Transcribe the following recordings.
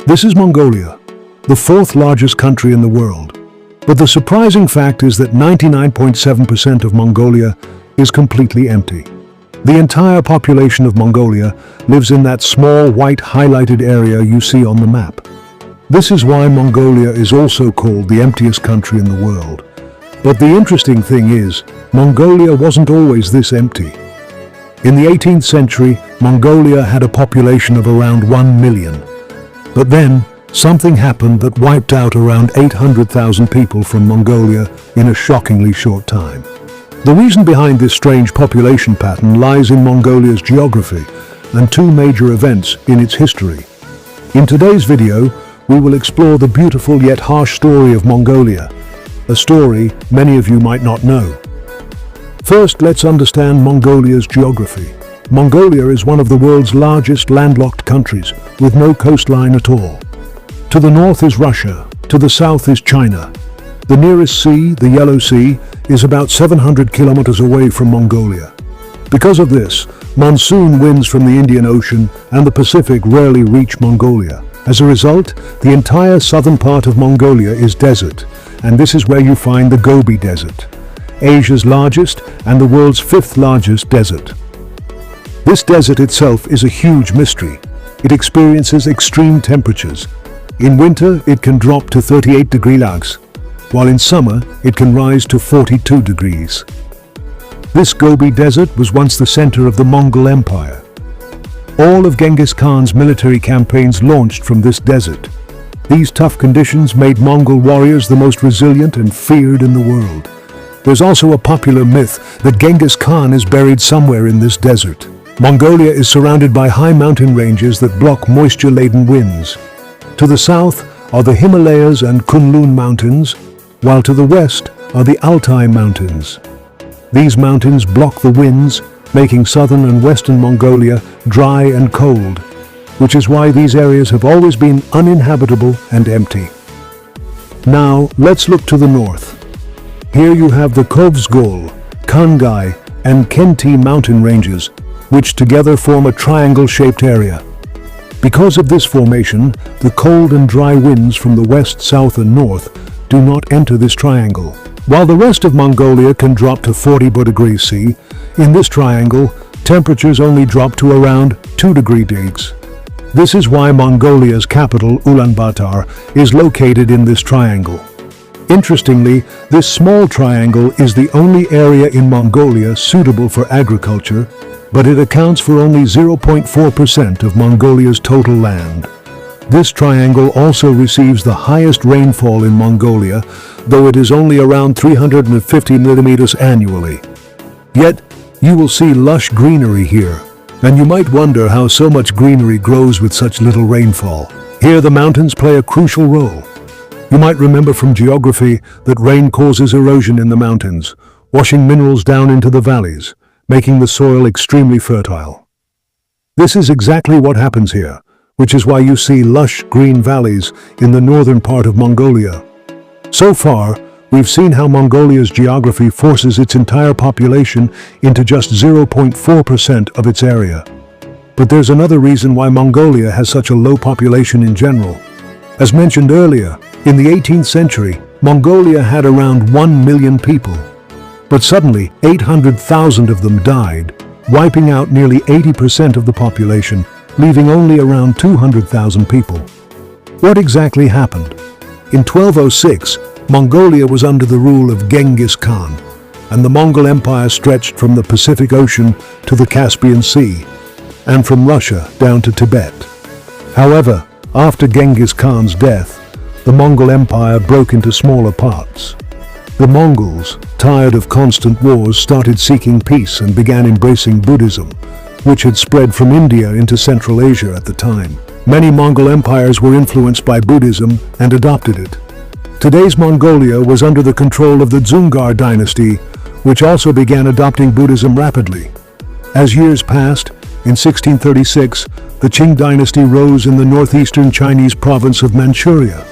This is Mongolia, the fourth largest country in the world. But the surprising fact is that 99.7% of Mongolia is completely empty. The entire population of Mongolia lives in that small white highlighted area you see on the map. This is why Mongolia is also called the emptiest country in the world. But the interesting thing is, Mongolia wasn't always this empty. In the 18th century, Mongolia had a population of around 1 million. But then, something happened that wiped out around 800,000 people from Mongolia in a shockingly short time. The reason behind this strange population pattern lies in Mongolia's geography and two major events in its history. In today's video, we will explore the beautiful yet harsh story of Mongolia, a story many of you might not know. First, let's understand Mongolia's geography. Mongolia is one of the world's largest landlocked countries, with no coastline at all. To the north is Russia, to the south is China. The nearest sea, the Yellow Sea, is about 700 kilometers away from Mongolia. Because of this, monsoon winds from the Indian Ocean and the Pacific rarely reach Mongolia. As a result, the entire southern part of Mongolia is desert, and this is where you find the Gobi Desert, Asia's largest and the world's fifth largest desert. This desert itself is a huge mystery. It experiences extreme temperatures. In winter, it can drop to 38 degrees, while in summer, it can rise to 42 degrees. This Gobi Desert was once the center of the Mongol Empire. All of Genghis Khan's military campaigns launched from this desert. These tough conditions made Mongol warriors the most resilient and feared in the world. There's also a popular myth that Genghis Khan is buried somewhere in this desert. Mongolia is surrounded by high mountain ranges that block moisture-laden winds. To the south are the Himalayas and Kunlun Mountains, while to the west are the Altai Mountains. These mountains block the winds, making southern and western Mongolia dry and cold, which is why these areas have always been uninhabitable and empty. Now, let's look to the north. Here you have the Kovsgol, Khangai, and Khenti mountain ranges, which together form a triangle-shaped area. Because of this formation, the cold and dry winds from the west, south, and north do not enter this triangle. While the rest of Mongolia can drop to 40 degrees C, in this triangle, temperatures only drop to around 2 degrees. This is why Mongolia's capital, Ulaanbaatar, is located in this triangle. Interestingly, this small triangle is the only area in Mongolia suitable for agriculture, but it accounts for only 0.4% of Mongolia's total land. This triangle also receives the highest rainfall in Mongolia, though it is only around 350 millimeters annually. Yet, you will see lush greenery here, and you might wonder how so much greenery grows with such little rainfall. Here the mountains play a crucial role. You might remember from geography that rain causes erosion in the mountains, washing minerals down into the valleys, making the soil extremely fertile. This is exactly what happens here, which is why you see lush green valleys in the northern part of Mongolia. So far, we've seen how Mongolia's geography forces its entire population into just 0.4% of its area. But there's another reason why Mongolia has such a low population in general. As mentioned earlier, in the 18th century, Mongolia had around 1 million people. But suddenly, 800,000 of them died, wiping out nearly 80% of the population, leaving only around 200,000 people. What exactly happened? In 1206, Mongolia was under the rule of Genghis Khan, and the Mongol Empire stretched from the Pacific Ocean to the Caspian Sea, and from Russia down to Tibet. However, after Genghis Khan's death, the Mongol Empire broke into smaller parts. The Mongols, tired of constant wars, started seeking peace and began embracing Buddhism, which had spread from India into Central Asia at the time. Many Mongol empires were influenced by Buddhism and adopted it. Today's Mongolia was under the control of the Dzungar dynasty, which also began adopting Buddhism rapidly. As years passed, in 1636, the Qing dynasty rose in the northeastern Chinese province of Manchuria.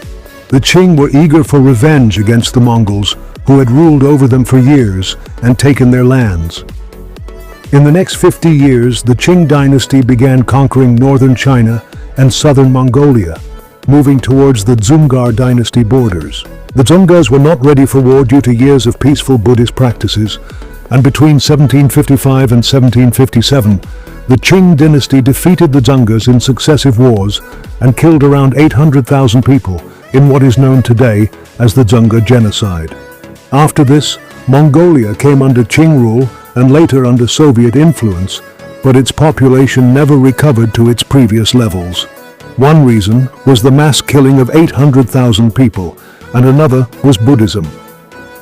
The Qing were eager for revenge against the Mongols, who had ruled over them for years and taken their lands. In the next 50 years, the Qing dynasty began conquering northern China and southern Mongolia. moving towards the Dzungar dynasty borders. The Dzungars were not ready for war due to years of peaceful Buddhist practices, and between 1755 and 1757, the Qing dynasty defeated the Dzungars in successive wars and killed around 800,000 people in what is known today as the Dzungar genocide. After this, Mongolia came under Qing rule and later under Soviet influence, but its population never recovered to its previous levels. One reason was the mass killing of 800,000 people, and another was Buddhism.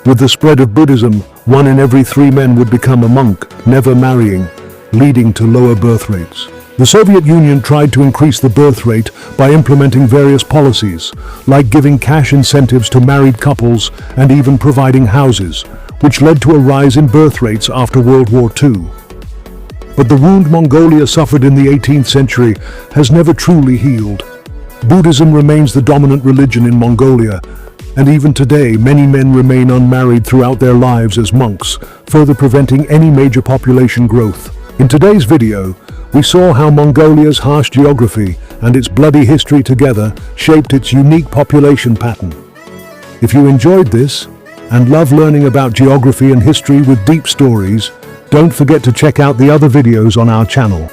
With the spread of Buddhism, 1 in every 3 men would become a monk, never marrying, leading to lower birth rates. The Soviet Union tried to increase the birth rate by implementing various policies, like giving cash incentives to married couples and even providing houses, which led to a rise in birth rates after World War II. But the wound Mongolia suffered in the 18th century has never truly healed. Buddhism remains the dominant religion in Mongolia, and even today many men remain unmarried throughout their lives as monks, further preventing any major population growth. In today's video, we saw how Mongolia's harsh geography and its bloody history together shaped its unique population pattern. If you enjoyed this and love learning about geography and history with deep stories, don't forget to check out the other videos on our channel.